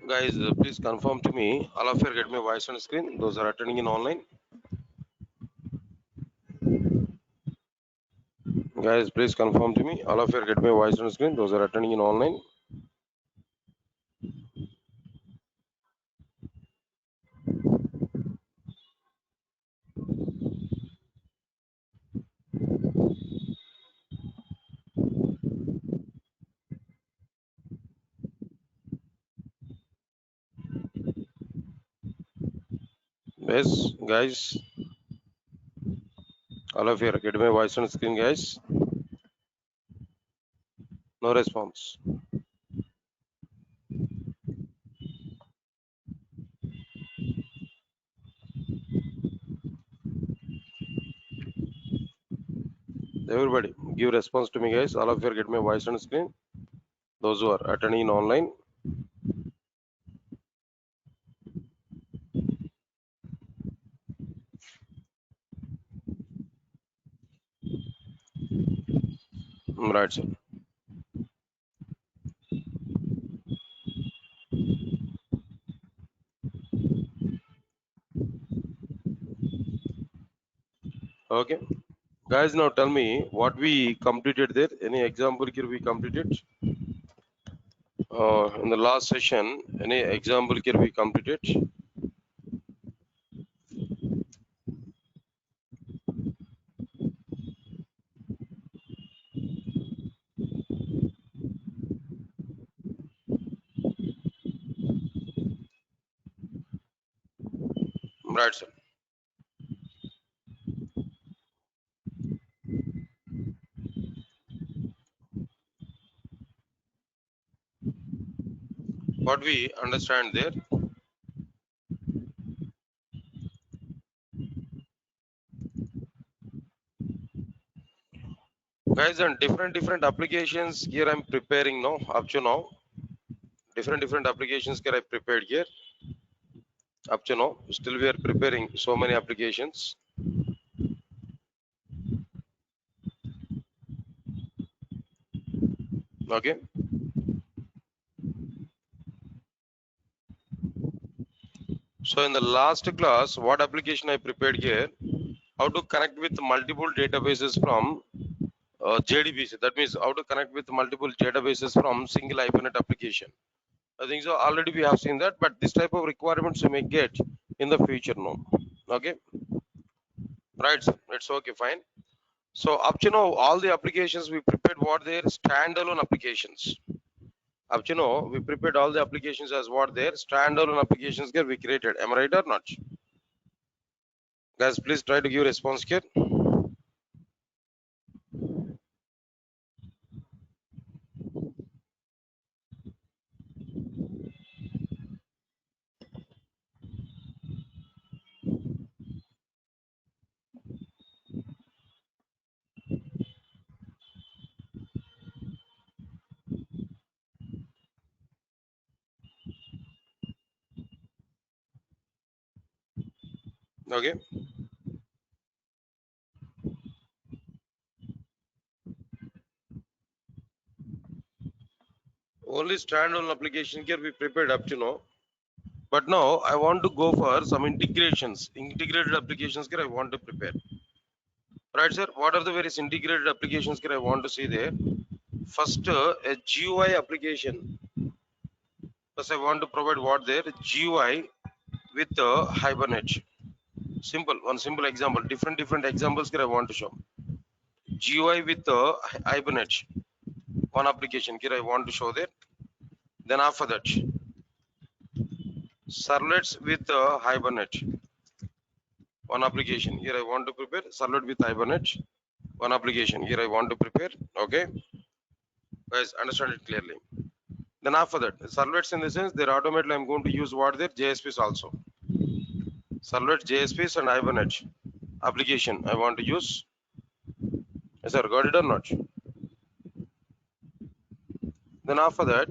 Guys, please confirm to me. All of you get my voice on screen. Those are attending in online. Guys, please confirm to me. All of you get my voice on screen. Those are attending in online. Yes, guys. All of you get my voice on screen, guys. No response. Everybody, give response to me, guys. All of you get my voice on screen. Those who are attending in online. Right, sir. Okay. Guys, now tell me what we completed there. Any example here we completed? In the last session, any example here we completed? Right, sir. What we understand there? Guys, on different applications here I'm preparing now, up to now. Different applications here I prepared here. Up to now, still we are preparing so many applications. Okay. So in the last class, what application I prepared here? How to connect with multiple databases from JDBC. That means how to connect with multiple databases from single hibernate application. I think so. Already we have seen that, but this type of requirements you may get in the future now. Okay. Right. Sir. It's okay. Fine. So up to now, all the applications we prepared what their standalone applications. Up to now, we prepared all the applications as what their standalone applications here we created. Am I right or not? Guys, please try to give response here. Okay. Only standalone application here we prepared up to now. But now I want to go for some integrations. Integrated applications here I want to prepare. Right, sir? What are the various integrated applications here I want to see there? First, a GUI application. First, I want to provide what there? GUI with hibernate. Simple, one simple example. Different examples here I want to show. GUI with hibernate. One application here I want to show there. Then after that, servlets with hibernate. One application here I want to prepare. Servlet with hibernate. One application here I want to prepare. Okay, guys, understand it clearly. Then after that, servlets in the sense they're automatically I'm going to use what their JSPs also. Servlet, JSPs and hibernate application I want to use. Yes, sir, got it or not? Then after that,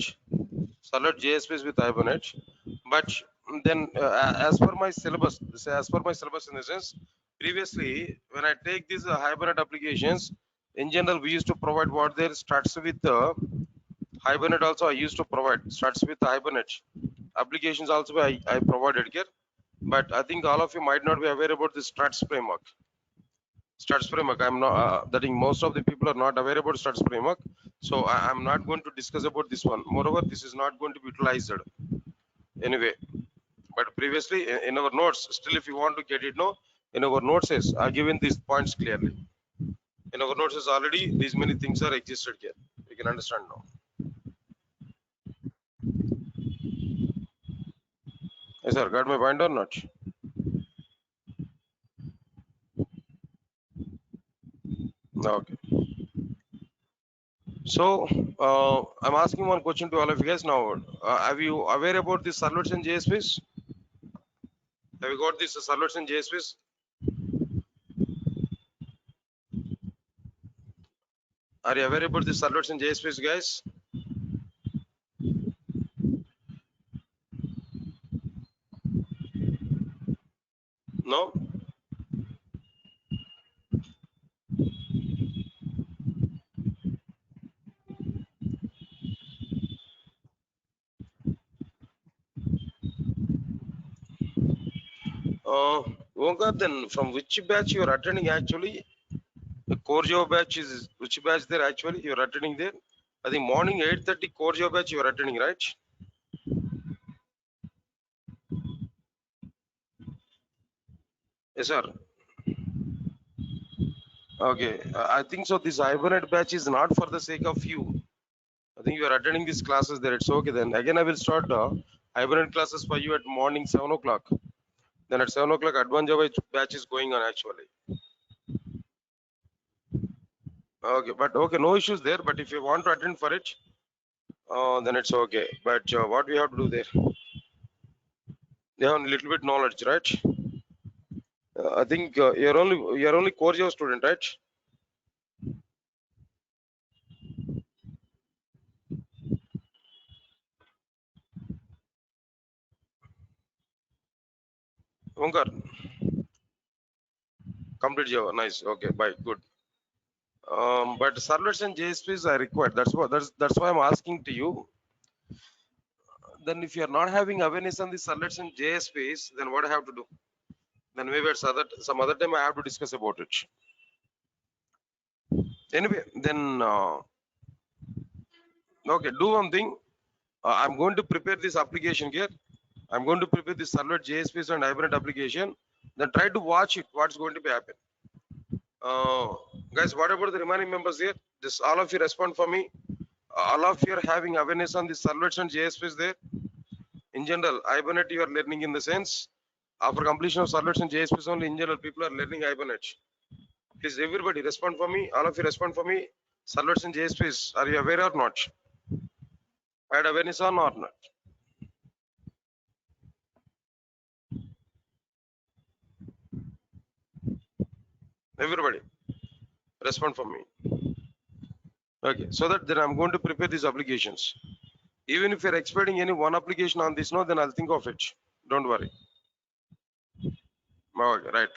servlet JSPs with hibernate. But then as per my syllabus, in the sense, previously when I take these hibernate applications, in general we used to provide what there starts with Hibernate also I used to provide. Starts with hibernate. Applications also I provided here. But I think all of you might not be aware about the struts framework. Struts framework. I'm not. I think most of the people are not aware about struts framework. So I'm not going to discuss about this one. Moreover, this is not going to be utilized anyway. But previously in our notes, still if you want to get it, no, in our notes is I've given these points clearly. In our notes is already these many things are existed here. You can understand now. Yes, sir. Got my point or not? Okay. So I'm asking one question to all of you guys now. Have you aware about the servlets and JSPs? Have you got this servlets and JSPs? Are you aware about the servlets and JSPs, guys? No. Omkar, then from which batch you are attending actually? The core job batch is which batch there actually you are attending there? I think morning 8:30 core job batch you are attending, right? Yes, sir. Okay. I think so. This hibernate batch is not for the sake of you. I think you are attending these classes there. It's okay then. Again, I will start hibernate classes for you at morning 7 o'clock. Then at 7 o'clock, advanced Java batch is going on actually. Okay, but okay, no issues there. But if you want to attend for it, then it's okay. But what we have to do there? They have a little bit knowledge, right? I think you're only core Java student, right? Omkar, complete Java, nice. Okay, bye, good. But servlets and JSPs are required. That's why I'm asking to you. Then if you are not having awareness on the servlets and JSPs, then what I have to do? Then maybe at some other time I have to discuss about it. Anyway, then okay, do one thing. I'm going to prepare this application here. I'm going to prepare this servlet JSPs and hibernate application. Then try to watch it. What's going to be happen? Uh, Guys, what about the remaining members here? Just all of you respond for me. All of you are having awareness on the servlets and JSPs there. In general, hibernate you are learning in the sense after completion of servlets and JSPs only in general people are learning hibernate. Please everybody respond for me. All of you respond for me. Servlets and JSPs, are you aware or not? Had awareness on or not? Everybody respond for me. Okay, so that then I'm going to prepare these applications. Even if you're expecting any one application on this, no, then I'll think of it. Don't worry. Okay, right.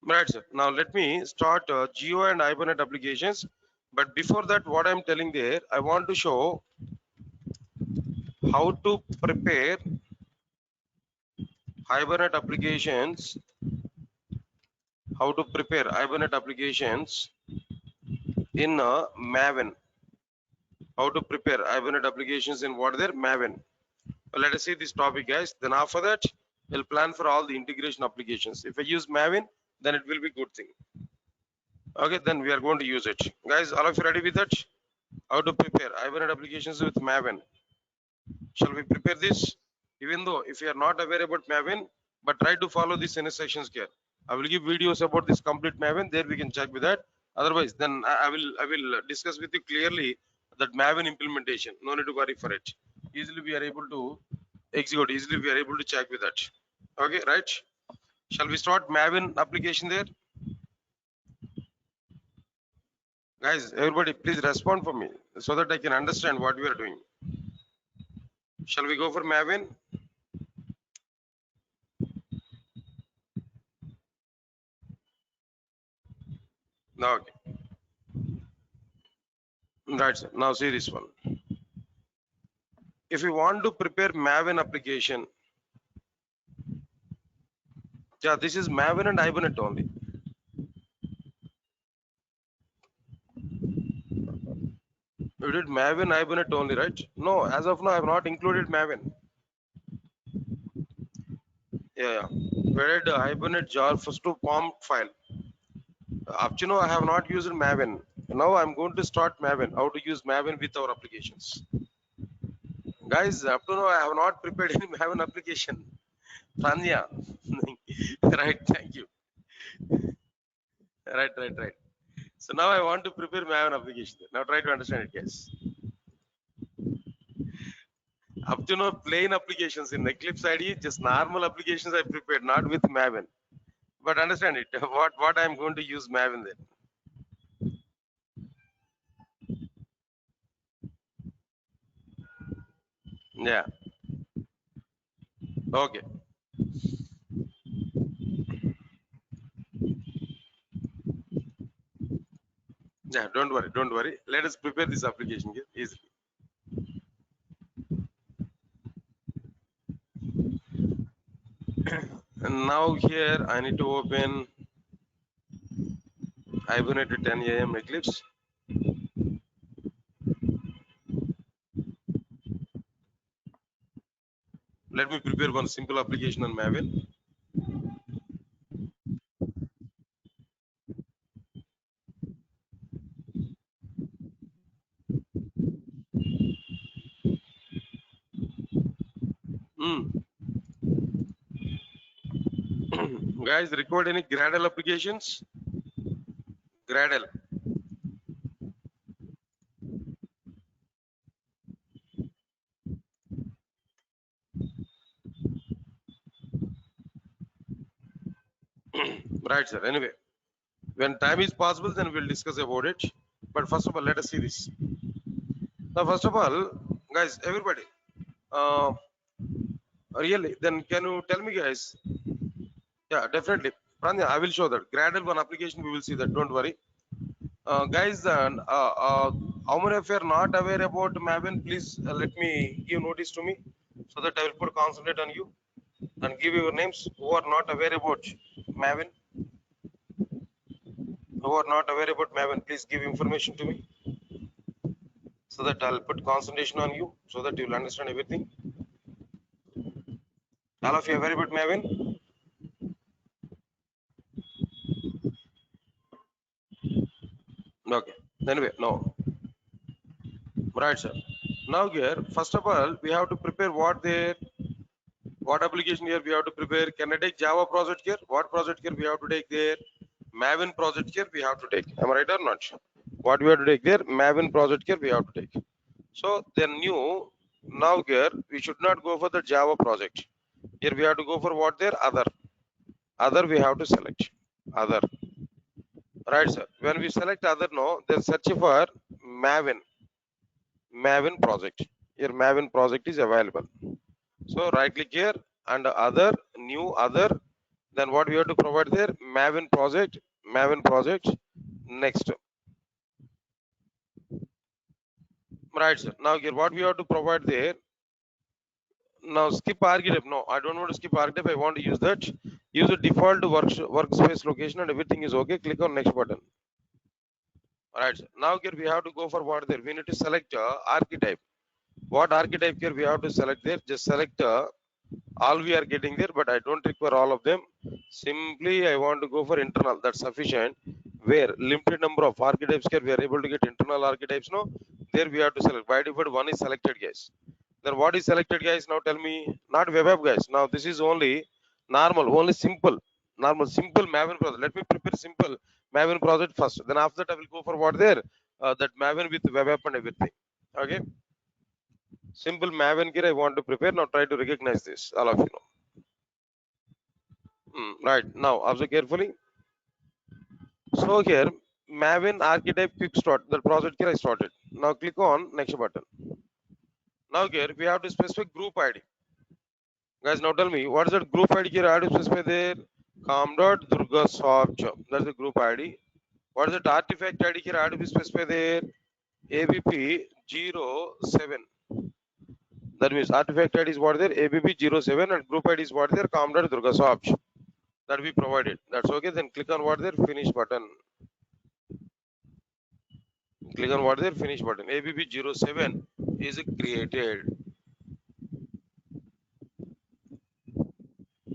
Right, sir. Now let me start Geo and Hibernate applications. But before that, what I'm telling there, I want to show how to prepare Hibernate applications. How to prepare Hibernate applications in Maven. How to prepare Hibernate applications in what there? Maven. Let us see this topic, guys. Then after that, we'll plan for all the integration applications. If I use Maven, then it will be good thing. Okay, then we are going to use it. Guys, all of you ready with that? How to prepare hibernate applications with Maven? Shall we prepare this? Even though if you are not aware about Maven, but try to follow these instructions here. I will give videos about this complete Maven. There we can check with that. Otherwise, then I will discuss with you clearly that Maven implementation. No need to worry for it. Easily we are able to execute. Easily we are able to check with that. Okay, right? Shall we start Maven application there? Guys, everybody, please respond for me so that I can understand what we are doing. Shall we go for Maven? No, okay. Right, sir. Now see this one. If you want to prepare Maven application, yeah, this is Maven and hibernate only. You did Maven hibernate only, right? No, as of now, I have not included Maven. Yeah, yeah. Where did hibernate jar first to POM file? Up to now, I have not used Maven. Now I'm going to start Maven. How to use Maven with our applications, guys? Up to now, I have not prepared any Maven application. Tanya, right? Thank you. Right, right, right. So now I want to prepare Maven application. Now try to understand it, guys. Up to now, plain applications in Eclipse IDE, just normal applications I prepared, not with Maven. But understand it. What I'm going to use Maven then? Yeah. Okay. Yeah. Don't worry. Don't worry. Let us prepare this application here easily. And now here I need to open Hibernate at 10 a.m. Eclipse. Let me prepare one simple application on Maven. Mm. Guys, record any Gradle applications? Gradle. Right, sir. Anyway, when time is possible, then we'll discuss about it. But first of all, let us see this. Now, first of all, guys, everybody, uh, really, then can you tell me, guys? Yeah, definitely. Pranya, I will show that. Gradle one application, we will see that. Don't worry. Guys, how many of you are not aware about Maven? Please let me give notice to me so that I will put concentrate on you and give you your names who are not aware about Maven. Who are not aware about Maven, please give information to me so that I'll put concentration on you so that you'll understand everything. All of you aware about Maven? Okay. Anyway, no. Right, sir. Now here, first of all, we have to prepare what application here we have to prepare. Can I take Java project here? What project here we have to take there? Maven project here we have to take. Am I right or not? What we have to take there? Maven project here we have to take. So then new, now here we should not go for the Java project. Here we have to go for what there? Other. Other we have to select. Other. Right, sir. When we select other, no, then search for Maven. Maven project. Here Maven project is available. So right click here and other, new other. Then what we have to provide there? Maven project. Maven project. Next. Right, sir. Now here what we have to provide there? Now skip archetype. No, I don't want to skip archetype. I want to use that. Use the default workspace location and everything is okay. Click on next button. Alright. Now here we have to go for what there. We need to select archetype. What archetype here we have to select there? Just select all we are getting there, but I don't require all of them. Simply I want to go for internal. That's sufficient. Where limited number of archetypes here we are able to get internal archetypes. No, there we have to select. By default one is selected, guys. Then what is selected, guys? Now tell me. Not web app, guys. Now this is only normal, only simple, normal, simple Maven project. Let me prepare simple Maven project first. Then after that I will go for what there. That Maven with web app and everything. Okay. Simple Maven here I want to prepare. Now try to recognize this. All of you know. Right. Now observe carefully. So here Maven archetype quick start. The project here I started. Now click on next button. Now here we have to specify group ID. Guys, now tell me what is that group ID here? I have to specify there. Com.Durga soft. That's the group ID. What is that artifact ID here? I have to specify there. ABP 07. That means artifact ID is what there, ABP 07, and group ID is what there, com.durga Durgasopch. That we provided. That's okay. Then click on what there, finish button. Click on what there, finish button. ABP 07 is created.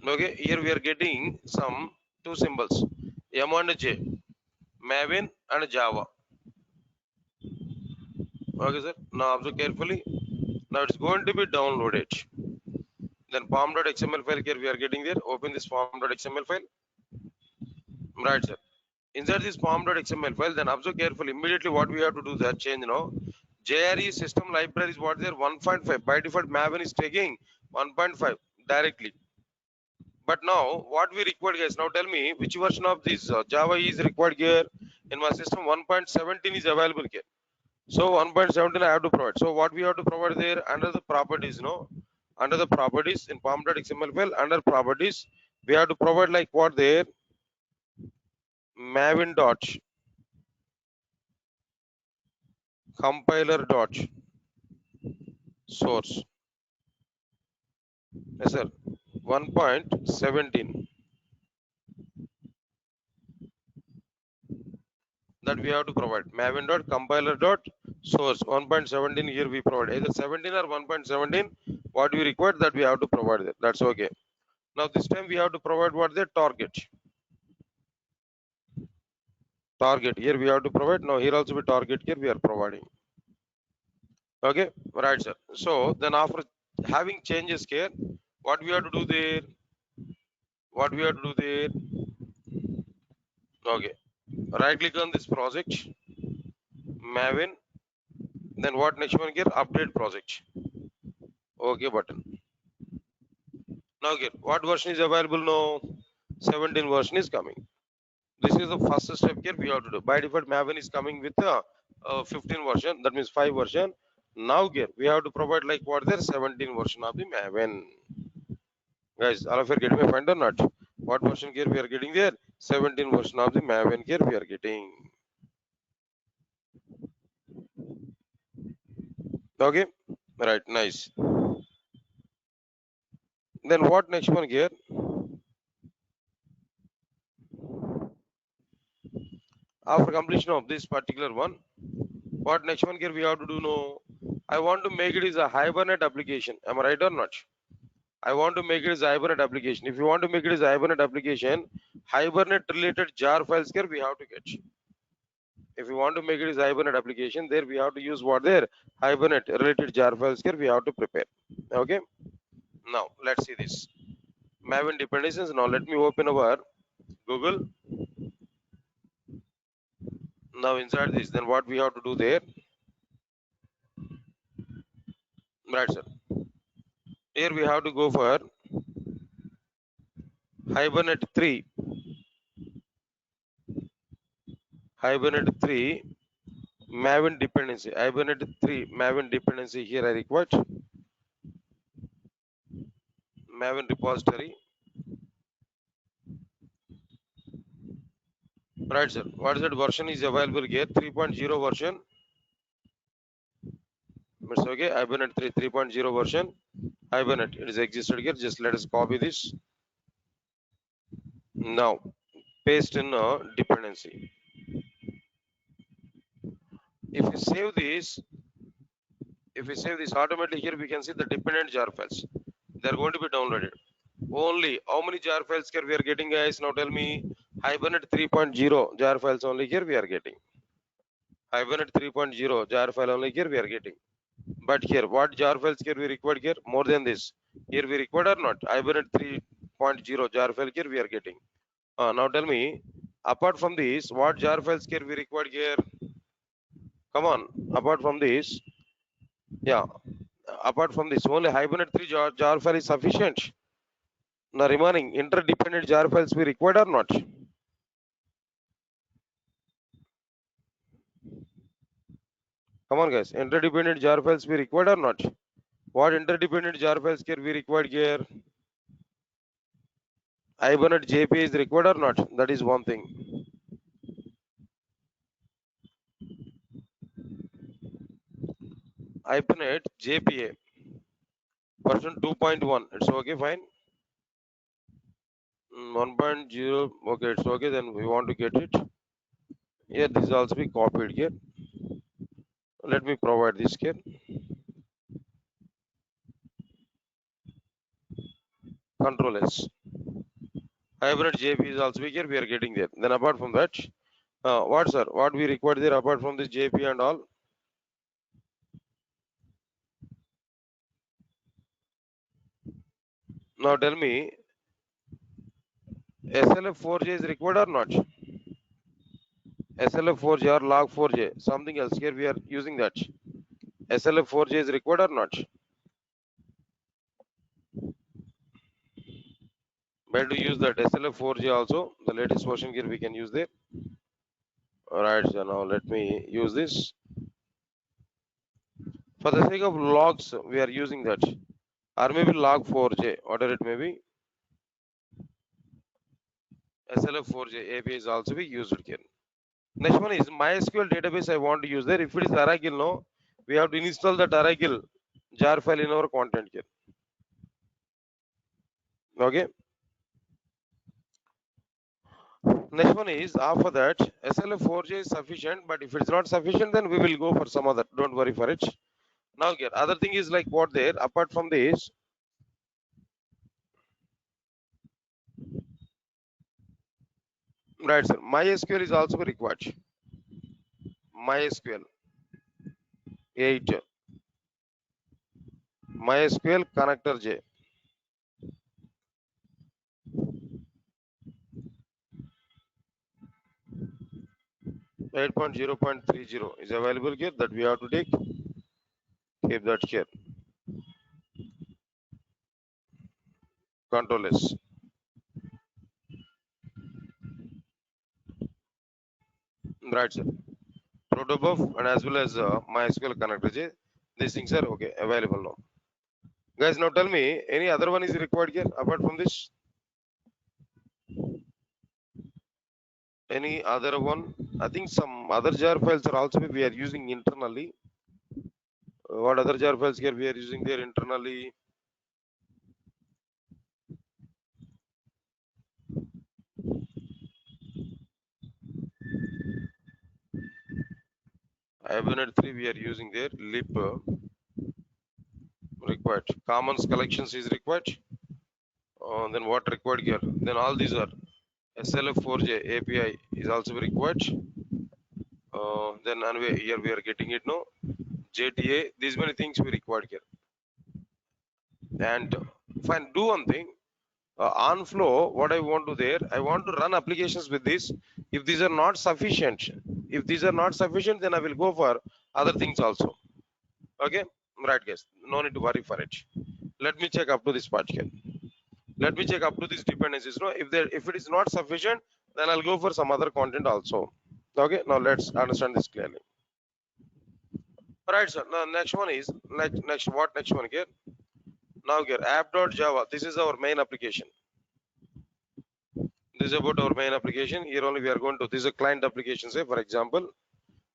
Okay, here we are getting some two symbols, M and J, Maven and Java. Okay, sir. Now observe carefully. Now it's going to be downloaded. Then pom.xml file here we are getting there. Open this pom.xml file. Right, sir. Inside this pom.xml file, then observe carefully. Immediately what we have to do that change now. JRE system library is what there 1.5. By default, Maven is taking 1.5 directly. But now what we require, guys, now tell me which version of this Java is required here. In my system 1.17 is available here. So 1.17 I have to provide. So what we have to provide there under the properties, under the properties in pom.xml file, under properties, we have to provide like what there, Maven dot compiler dot source. Yes, sir. 1.17 that we have to provide. Maven dot compiler dot source 1.17 here we provide either 17 or 1.17. What we require that we have to provide that. That's okay. Now this time we have to provide what the target. Target here we have to provide. Now here also we target here we are providing. Okay, right, sir. So then after having changes here, what we have to do there? What we have to do there? Okay, right click on this project, Maven. Then what next one here? Update project. Okay button. Now here, what version is available now? 17 version is coming. This is the first step here we have to do. By default, Maven is coming with a 15 version. That means 5 version. Now here we have to provide like what there 17 version of the Maven. Guys, all of you are getting my point or not? What version here we are getting there? 17 version of the Maven here we are getting. Okay, right, nice. Then what next one here? After completion of this particular one, what next one here we have to do now? I want to make it is a hibernate application. Am I right or not? I want to make it as a hibernate application. If you want to make it as a hibernate application, hibernate related jar files here we have to get. If you want to make it as a hibernate application, there we have to use what there hibernate related jar files here we have to prepare. Okay. Now let's see this Maven dependencies. Now let me open our Google. Now inside this, then what we have to do there? Right, sir. Here we have to go for Hibernate 3. Hibernate 3 Maven dependency. Hibernate 3 Maven dependency. Here I require Maven repository. Right, sir. What is that version is available here? 3.0 version. It's okay. Hibernate 3 3.0 version. Hibernate. It is existed here. Just let us copy this. Now paste in a dependency. If we save this, automatically here we can see the dependent jar files. They are going to be downloaded. Only how many jar files here we are getting, guys? Now tell me. Hibernate 3.0 jar files only here we are getting. Hibernate 3.0 jar file only here we are getting. But here, what jar files here we required here? More than this. Here we required or not? Hibernate 3.0 jar file here we are getting. Now tell me, apart from this, what jar files here we required here? Come on, apart from this, yeah, apart from this, only Hibernate 3 jar file is sufficient. Now remaining interdependent jar files we required or not? Come on, guys, interdependent jar files we required or not? What interdependent jar files here we required here? Hibernate JP is required or not? That is one thing. hibernate JPA version 2.1. It's okay, fine. 1.0. Okay, it's okay. Then we want to get it. Here, this is also be copied here. Let me provide this here. Control S. Hybrid JP is also here. We are getting there. Then apart from that, what sir? What we require there apart from this JP and all? Now tell me, SLF4J is required or not? SLF4J or log4j, something else here we are using that. SLF4J is required or not? Better to use that SLF4J also. The latest version here we can use there. Alright, so now let me use this. For the sake of logs, we are using that. Or maybe log4j, whatever it may be. SLF4J API is also be used here. Next one is MySQL database I want to use there. If it is Oracle, no, we have to install that Oracle jar file in our content here. Okay. Next one is after that SLF4J is sufficient, but if it's not sufficient, then we will go for some other. Don't worry for it. Now here, other thing is like what there. Apart from this, right, sir. MySQL is also required. MySQL 8, MySQL connector J. 8.0.30 is available here that we have to take. Keep that here. Control S. Right, sir. Protobuf and as well as MySQL connector J. These things are okay available now. Guys, now tell me any other one is required here apart from this? Any other one? I think some other jar files are also we are using internally. What other jar files here we are using there internally? Hibernate 3 we are using there. Lib required. Commons collections is required. Then what required here? Then all these are SLF4J API is also required. Then anyway, here we are getting it now. JTA, these many things we required here. And fine, do one thing. On flow, what I want to there, I want to run applications with this. If these are not sufficient, then I will go for other things also. Okay, right, guys. No need to worry for it. Let me check up to this part here. Let me check up to these dependencies. No, if it is not sufficient, then I'll go for some other content also. Okay, now let's understand this clearly. Right, sir. Now next one is next one here. Now here app.java. This is our main application. This is about our main application. Here only we are going to, this is a client application, say for example.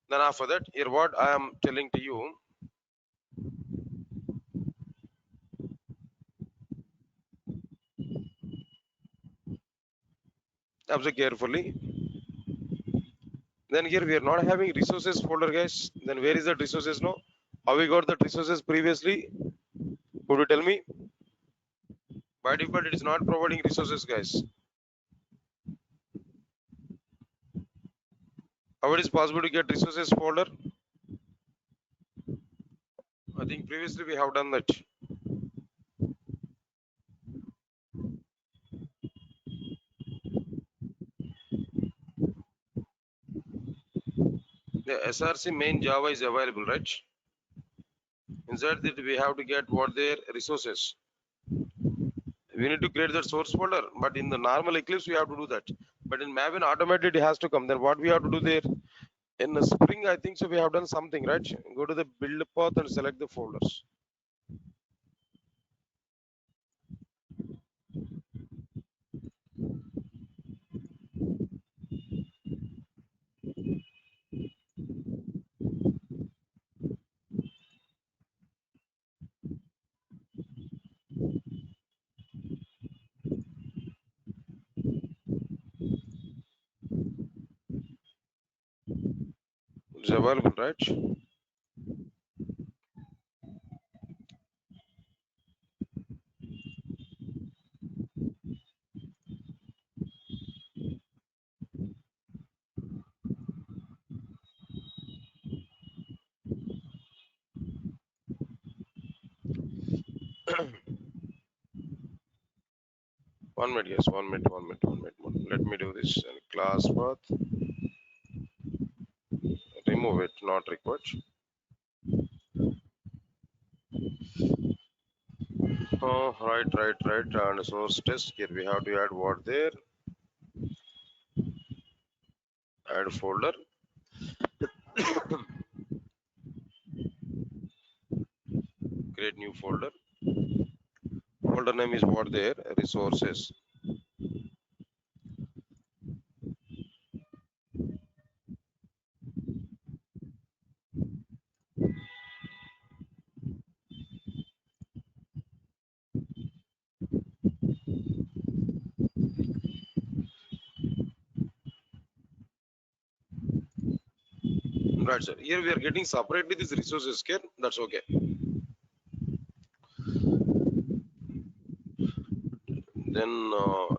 Then after that, here what I am telling to you. Observe carefully. Then here we are not having resources folder, guys. Then where is the resources now? How we got the resources previously? Could you tell me? By default, it is not providing resources, guys. How it is possible to get resources folder? I think previously we have done that. The SRC main Java is available, right? Inside that we have to get what their resources. We need to create that source folder, but in the normal Eclipse we have to do that. But in Maven automated it has to come. Then what we have to do there? In the Spring, I think so we have done something, right? Go to the build path and select the folders. It's available, right? One minute, yes, 1 minute, 1 minute, 1 minute. Let me do this. Class path, remove it, not required. Oh, right. And source test here we have to add what there, add folder, create new folder. Folder name is what there, resources. Right, sir. Here we are getting separately this resources here. That's okay. Then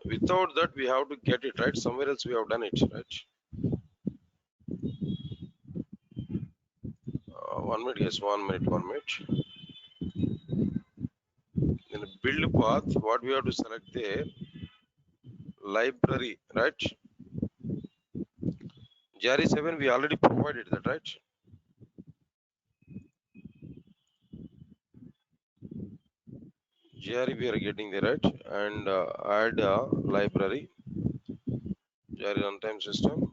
without that we have to get it right. Somewhere else we have done it, right? 1 minute, yes, 1 minute, 1 minute. In the build path, what we have to select there, library, right? JRE 7 we already provided that, right? JRE we are getting there, right? And add a library, JRE runtime system.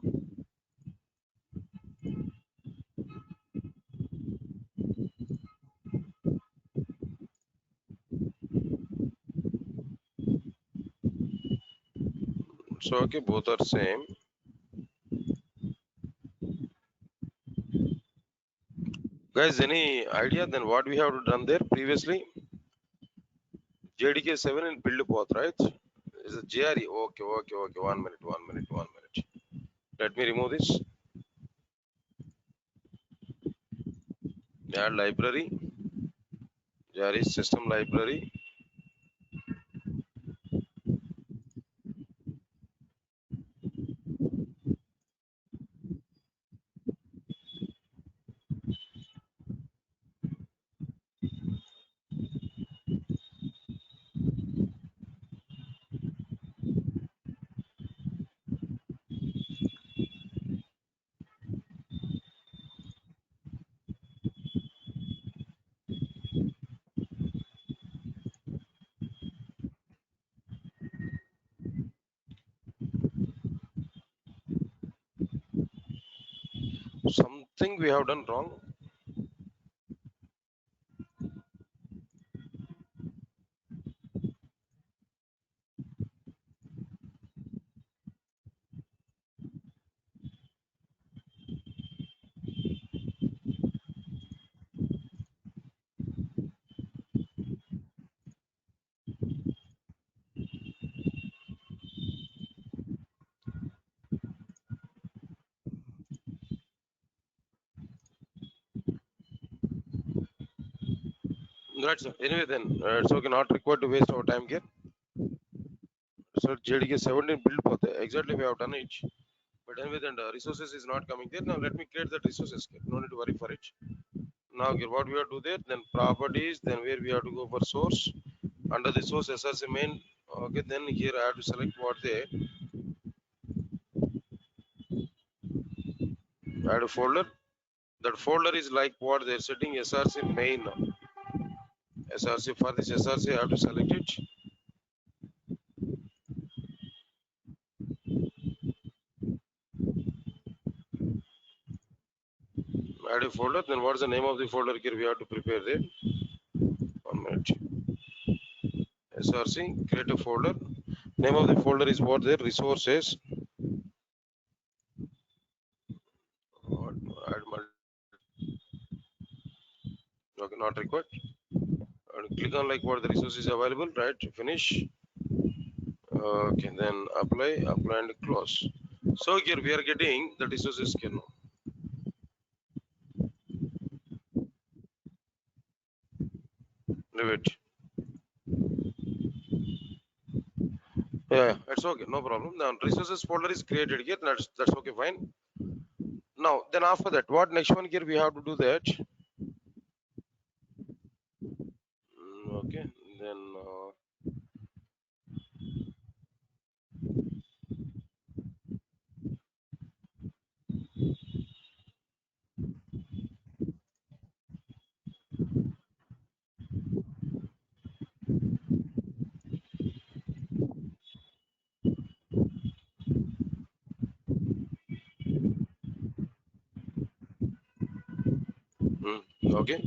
So okay, both are same. Guys, any idea then what we have done there previously? JDK 7 in build path, right? Is a JRE. Okay. 1 minute, 1 minute, 1 minute. Let me remove this. Add library, JRE system library. Something we have done wrong. Right, sir. Anyway, then it's okay, not required to waste our time here. So JDK 17 build path. Exactly, we have done it. But anyway, then the resources is not coming there. Now let me create that resources here. No need to worry for it. Now here, what we have to do there? Then properties. Then where we have to go for source. Under the source SRC main. Okay. Then here I have to select what there. Add a folder. That folder is like what they're setting SRC main. SRC for this SRC I have to select it. Add a folder. Then what's the name of the folder here? We have to prepare there. 1 minute. SRC, create a folder. Name of the folder is what there? Resources. Add okay, not required. And click on like what the resource is available, right? Finish. Okay, then apply and close. So here we are getting the resources here now. Revit. Yeah, it's okay, no problem. Now resources folder is created here. That's okay, fine. Now then after that, what next one here we have to do that. Okay, then okay.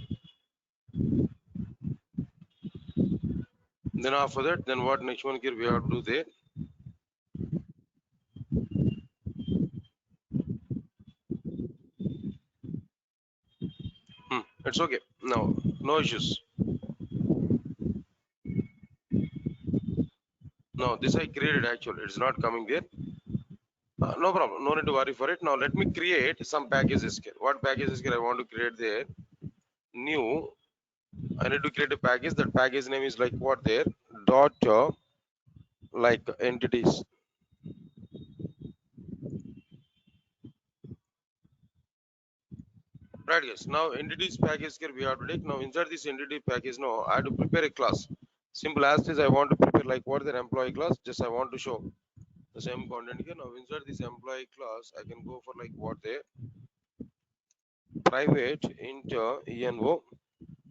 Then after that, then what next one here we have to do there. It's okay. No, no issues. No, this I created actually. It's not coming there. No problem. No need to worry for it. Now let me create some packages here. What packages here I want to create there? New. I need to create a package. That package name is like what there? Dot like entities. Right guys. Now entities package here we have to take. Now inside this entity package now I have to prepare a class. Simple as this I want to prepare like what their employee class. Just I want to show the same content here. Now inside this employee class I can go for like what there private int envo.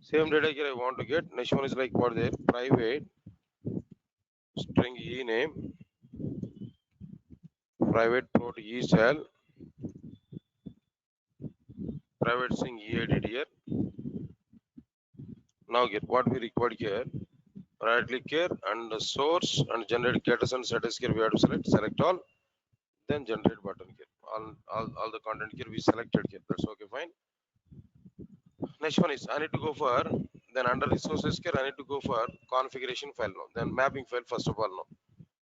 Same data here I want to get. Next one is like what there private string e name private port e cell private string e edit here. Now get what we required here. Right click here and the source and generate status and status here we have to select all, then generate button here. All the content here we selected here. That's okay, fine. Next one is I need to go for then under resources here I need to go for configuration file now. Then mapping file first of all now.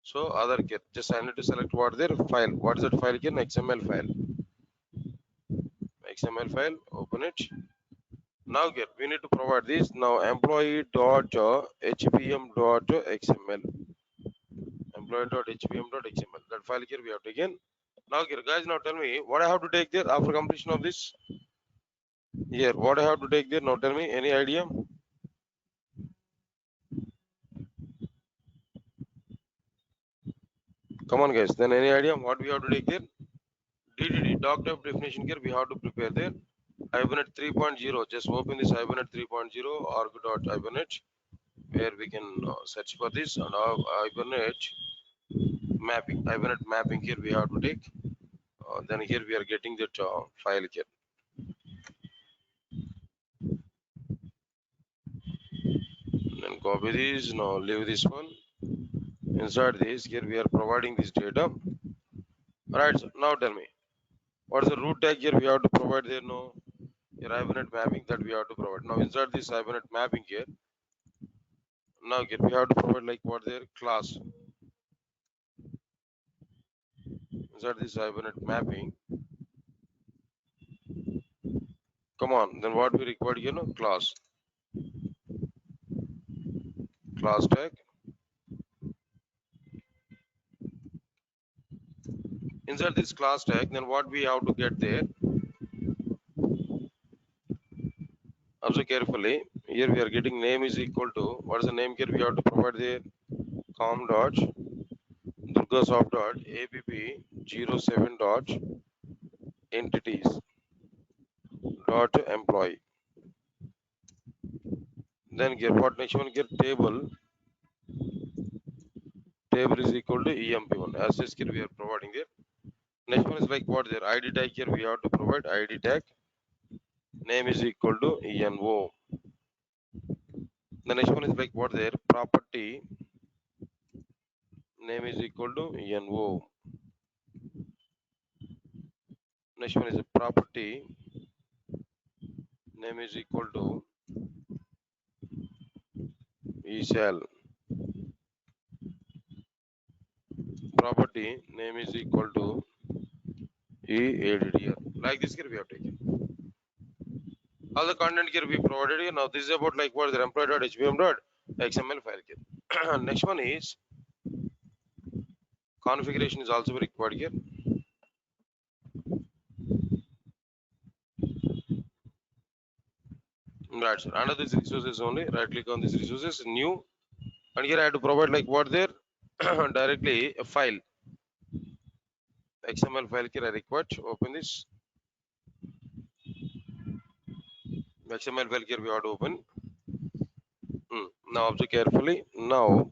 So other here just I need to select what their file. What is that file here? An XML file. XML file. Open it. Now here we need to provide this now employee dot hpm dot xml. Employee dot hpm dot xml. That file here we have taken. Now here guys now tell me what I have to take there after completion of this. Here what I have to take there now tell me any idea? Come on guys, then any idea what we have to take there? DDD, doc type definition here we have to prepare there. Hibernate 3.0, just open this Hibernate 3.0 org.hibernate where we can search for this and Hibernate mapping. Hibernate mapping here we have to take. Then here we are getting that file here. Then copy this, now leave this one. Inside this, here we are providing this data. Right, so now tell me, what is the root tag here we have to provide there? No, here Hibernate mapping that we have to provide. Now inside this Hibernate mapping here, now here we have to provide like what their class. Inside this Hibernate mapping, come on, then what we required here? No, class tag. Inside this class tag, then what we have to get there? Observe carefully. Here we are getting name is equal to what is the name here we have to provide there? Com dot durgasoft dot app07 dot entities dot employee. Then here what next one here table is equal to emp1 as this here we are providing there. Next one is like what there id tag here we have to provide id tag name is equal to envo. The next one is like what there property name is equal to envo. Next one is a property name is equal to ecell. Property name is equal to e edit here. Like this here we have taken. All the content here we provided here. Now this is about like what the employee.hbm.xml file here. Next one is configuration is also required here. Right, sir. Under this resources only, right click on this resources, new, and here I have to provide like what there directly a file, XML file here I required. Open this XML file here we have to open. Now observe carefully. Now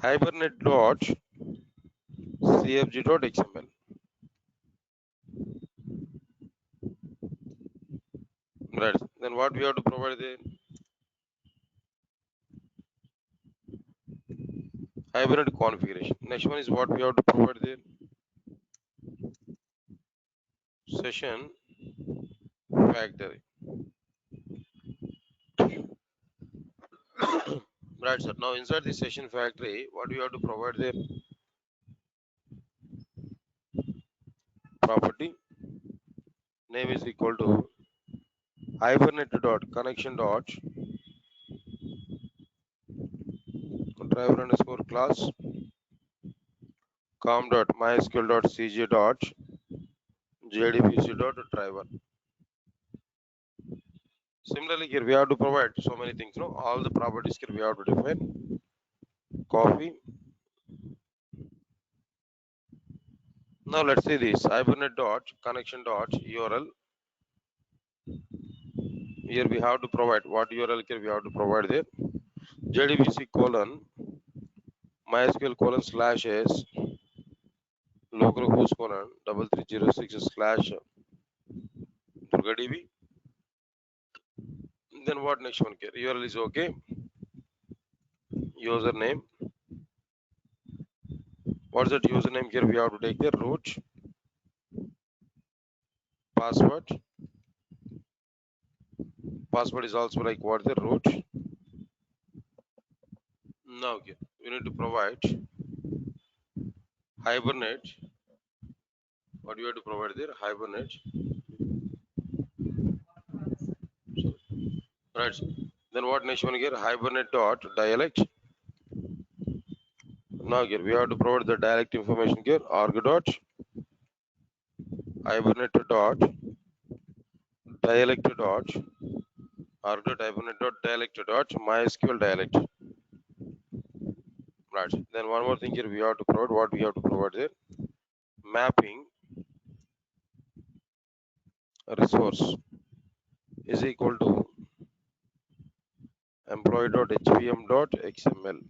hibernate.cfg.xml. Right. Then what we have to provide the hibernate configuration. Next one is what we have to provide the session factory. Right, sir. Now inside the session factory, what we have to provide the property name is equal to hibernate dot connection dot driver underscore class com dot mysql dot cj dot jdbc dot driver. Similarly, here we have to provide so many things. No, all the properties here we have to define. Copy. Now let's see this hibernate dot connection dot URL. Here we have to provide what URL here we have to provide there. JDBC colon mysql colon slash s localhost colon 3306 slash DurgaDB. Then what next one here? URL is okay. Username. What's that username here? We have to take the root. Password. Password is also like what the root. Now okay, we need to provide hibernate. What do you have to provide there? Hibernate. Right. Then what next one here? Hibernate dot dialect. Now here we have to provide the dialect information here. Arg dot hibernate dot dialect dot arg dot hibernate dot dialect dot mysql dialect. Right. Then one more thing here we have to provide what we have to provide there. Mapping resource is equal to employee.hvm.xml.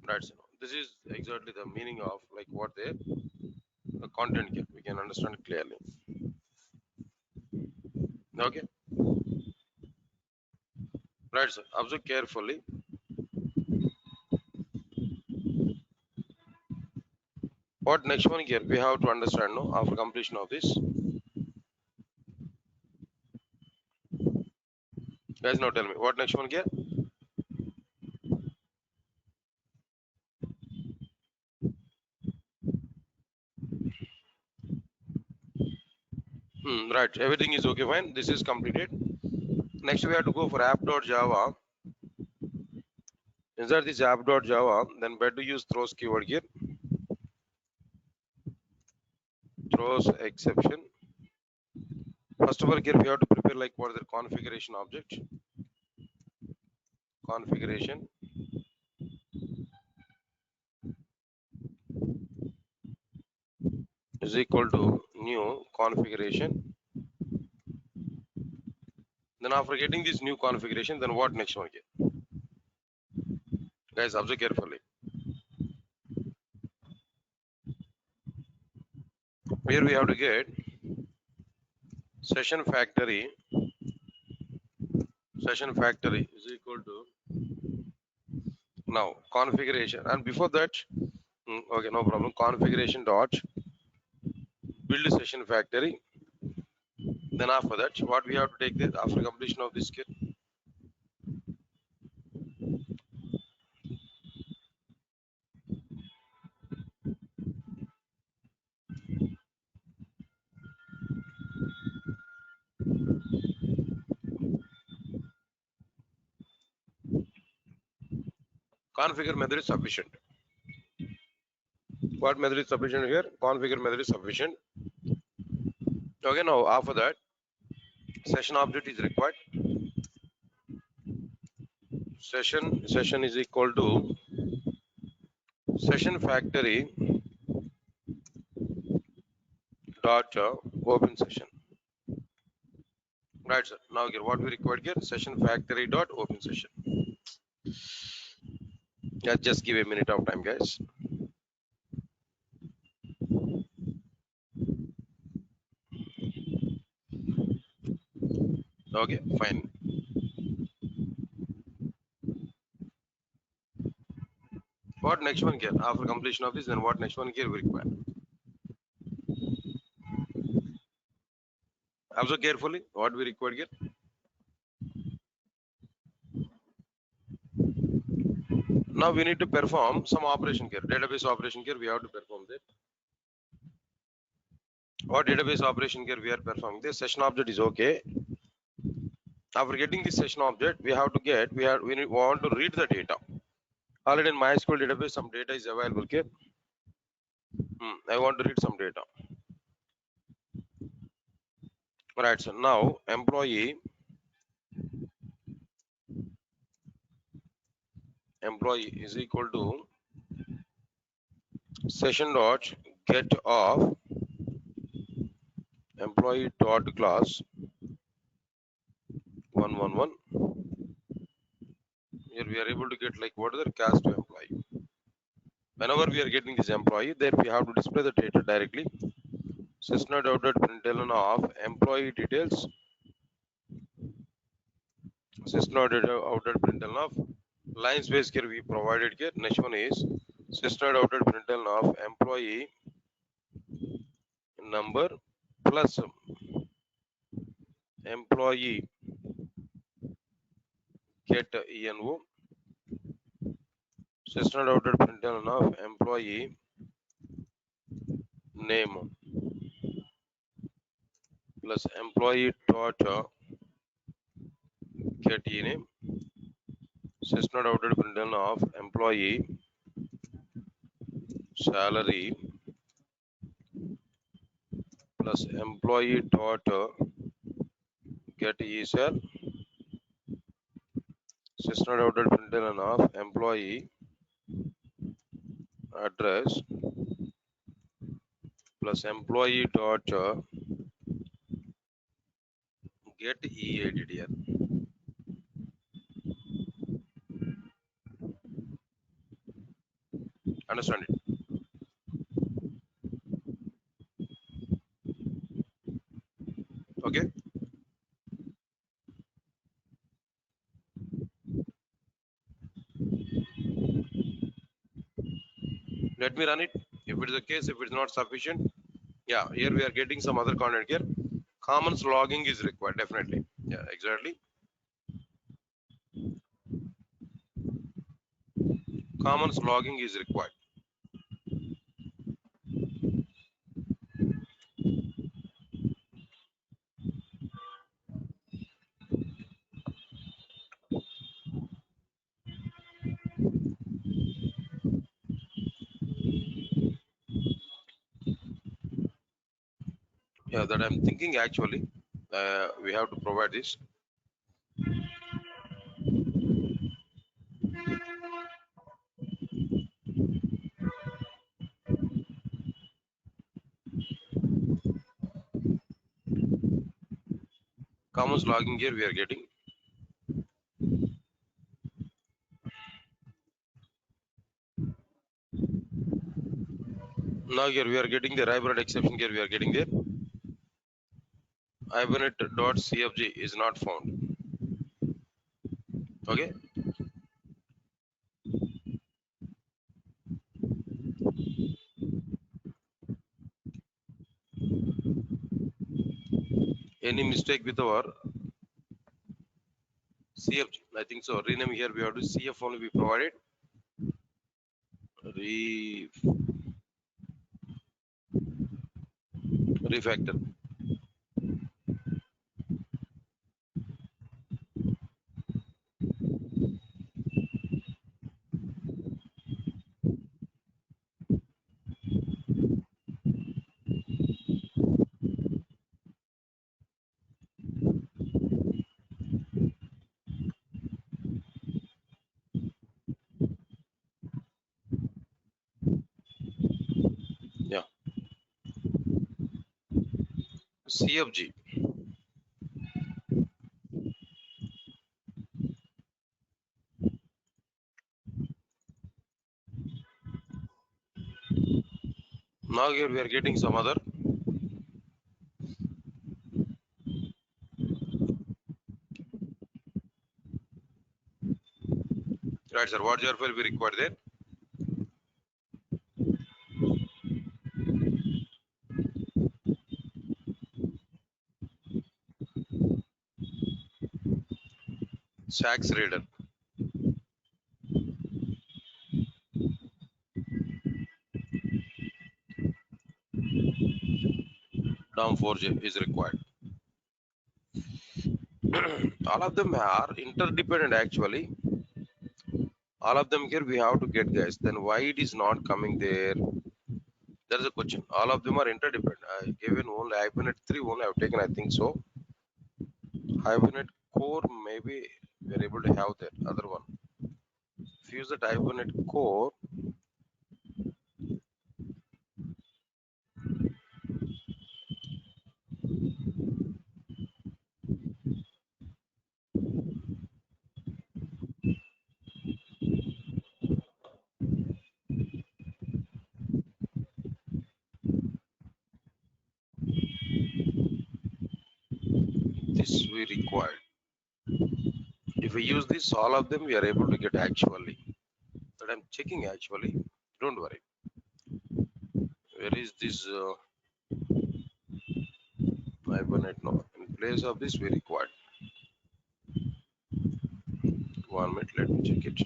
Right. So this is exactly the meaning of like what the content here. We can understand clearly. Okay. Right. So observe carefully. What next one here we have to understand no after completion of this. Guys, now tell me what next one here. Right. Everything is okay. Fine. This is completed. Next we have to go for app.java. Inside this app.java, then better use throws keyword here. Throws exception. First of all, here we have to prepare like what is the configuration object. Configuration is equal to new configuration. Then after getting this new configuration, then what next one here? Guys, observe carefully. Here we have to get session factory. Session factory is equal to now configuration, and before that, okay, no problem. Configuration dot build session factory. Then after that, what we have to take this after completion of this kit. Configure method is sufficient. What method is sufficient here? Configure method is sufficient. Okay, now after that, session object is required. Session is equal to session factory dot open session. Right, sir. Now here what we required here, session factory dot open session. Yeah, just give a minute of time, guys. Okay, fine. What next one here? After completion of this, then what next one here we require? Observe carefully what we required here. Now we need to perform some operation here. Database operation here we have to perform that. What database operation here we are performing? This session object is okay. After getting this session object, we have to get we want to read the data. Already in MySQL database, some data is available here. I want to read some data. Right. So now employee is equal to session dot get of employee dot class 111. Here we are able to get like what is the cast to employee. Whenever we are getting this employee, there we have to display the data directly. System dot println of employee details. System dot println of line space here we provided here. Next one is system dot println of employee number plus employee get ENO. System dot println of employee name plus employee dot get E name. System dot println of employee salary plus employee dot get ESL. System dot println of employee address plus employee dot get EADDR. Understand it? Okay. Let me run it. If it is the case, if it is not sufficient, yeah, here we are getting some other content here. Commons logging is required, definitely. Yeah, exactly. Commons logging is required. Yeah, that I'm thinking actually. We have to provide this. Commons logging here we are getting. Now here we are getting the hibernate exception here we are getting there. Hibernate.cfg is not found. Okay. Any mistake with our CFG? I think so. Rename here we have to CF only we provided. Refactor. CFG. Now here we are getting some other. Right, sir. What jar file we require there? Sax reader. DOM 4J is required. All of them are interdependent actually. All of them here we have to get, guys. Then why it is not coming there? There is a question. All of them are interdependent. I given only hibernate 3 only I've taken, I think so. Hibernate core maybe we are able to have that other one. If you use the hibernate core, this we required. If we use this, all of them we are able to get actually. But I'm checking actually. Don't worry. Where is this hibernate? No. In place of this, we required. 1 minute. Let me check it.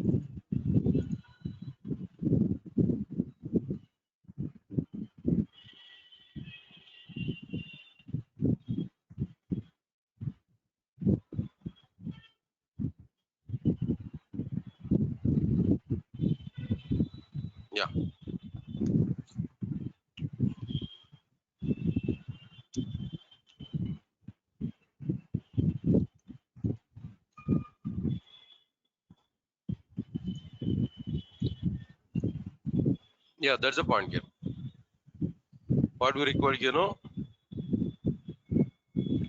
Yeah. Yeah, that's the point here. What we require,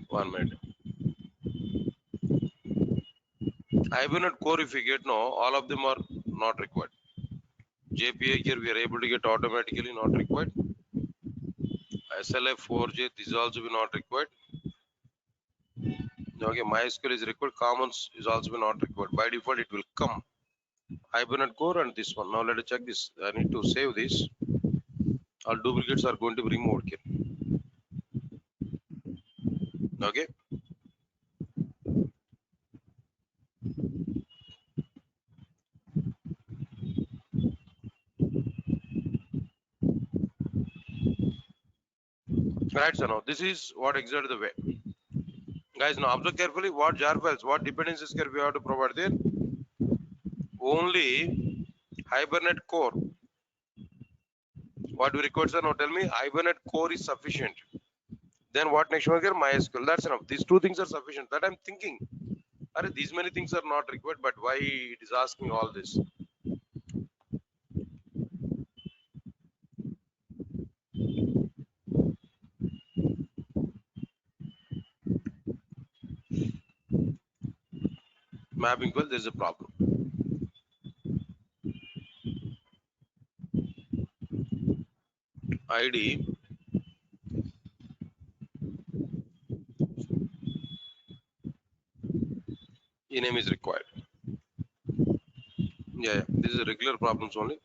1 minute. Hibernate core, if we get no, all of them are not required. JPA here we are able to get automatically, not required. SLF 4J, this is also be not required. Okay, MySQL is required. Commons is also be not required. By default, it will come. Hibernate core and this one. Now let us check this. I need to save this. All duplicates are going to be removed here. Okay. Right, so now this is what exactly the way. Guys, now observe carefully what jar files, what dependencies here we have to provide there. Only Hibernate core. What we require, sir? Now tell me, Hibernate core is sufficient. Then what next one here? MySQL. That's enough. These two things are sufficient. That I'm thinking. These many things are not required, but why it is asking all this? Mapping well, there's a problem. ID ename is required. Yeah, this is regular problems only.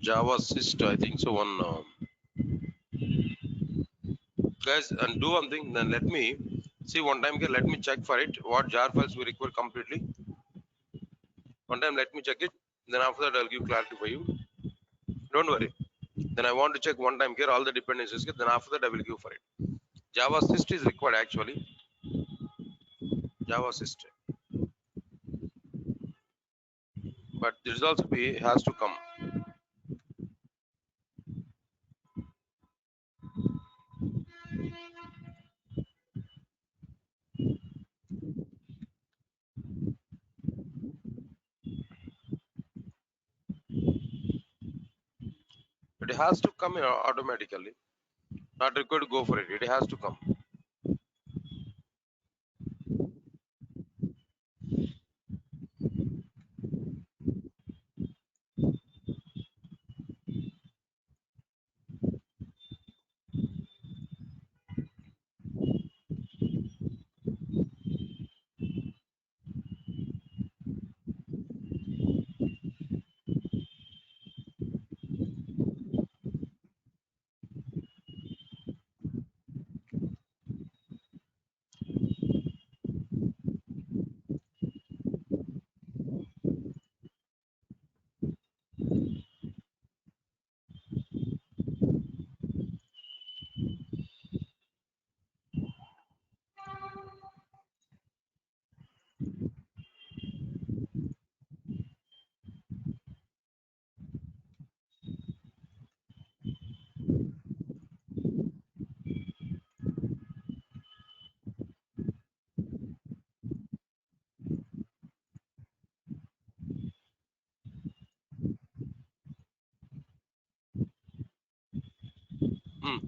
Java Syst, I think so. One guys, and do one thing. Then let me see one time here. Let me check for it. What jar files we require completely. One time, let me check it. Then after that, I'll give clarity for you. Don't worry. Then I want to check one time here all the dependencies. Then after that, I will give for it. Java Syst is required actually. Java Syst, but this also be has to come. It has to come automatically. Not required to go for it. It has to come.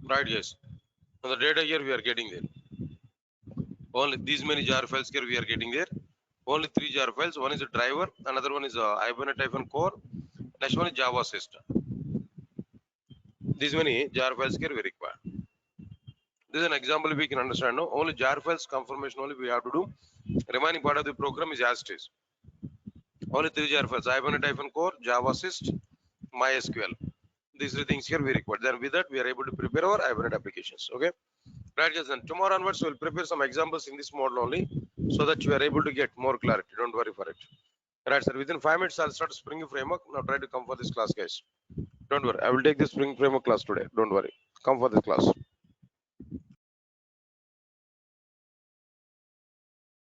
Right, yes. And the data here we are getting there. Only these many jar files here we are getting there. Only three jar files. One is a driver, another one is a hibernate-core, next one is Java system. These many jar files here we require. This is an example we can understand. No, only jar files confirmation only we have to do. Remaining part of the program is as it is. Only three jar files: hibernate-core, Java system, MySQL. These three things here we require. Then with that we are able to prepare our hibernate applications. Okay. Right, guys. Then tomorrow onwards we'll prepare some examples in this model only, so that you are able to get more clarity. Don't worry for it. Right, sir. Within 5 minutes, I'll start Spring Framework. Now try to come for this class, guys. Don't worry. I will take this Spring Framework class today. Don't worry. Come for this class.